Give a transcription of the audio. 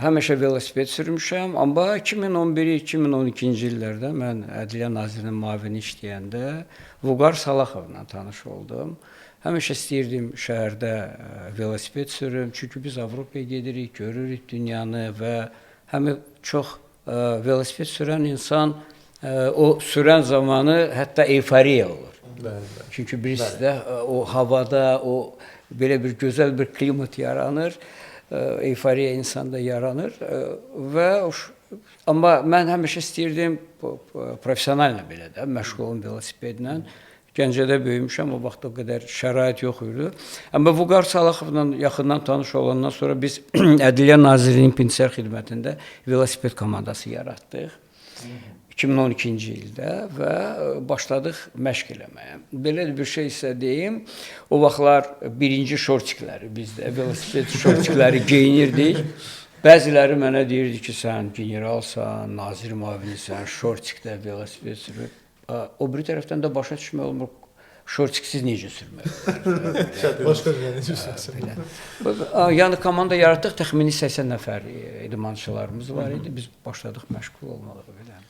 Həmişə velosiped sürmüşəm, amma 2011-2012-ci illərdə mən Ədliyyə Nazirinin müavini işləyəndə Vüqar Salaxovla tanış oldum. Həmişə istəyirdim şəhərdə velosiped sürüm, çünki biz Avropaya gedirik, görürük dünyanı və həm çox velosiped sürən insan o sürən zamanı hətta euforiya olur. Çünki birisi o havada, o belə bir gözəl bir klimat yaranır. Euforiya insanda yaranır və amma mən həmişə istəyirdim professional belə də məşğul olum velosipedlə. Gəncədə böyümüşəm, o vaxt o qədər şərait yox idi. Amma Vüqar Salaxovla yaxından tanış olandan sonra biz Ədliyyə Nazirliyinin pensiya xidmətində velosiped komandası yaratdıq. 2012-ci ildə və başladıq məşq eləməyə. Belə bir şey isə deyim, o vaxtlar birinci şortikləri, bizdə velosiped şortikləri geyinirdik. Bəziləri mənə deyirdi ki, sən generalsan, nazir müavinisən, şortikdə velosiped sürür. O biri tərəfdən də başa düşmək olmur, şortiksiz necə sürmək? Başqa necə sürmək? Yəni komanda yaratdıq, təxmini 80 nəfər idmançılarımız var idi. Biz başladıq məşğul olmağa belə.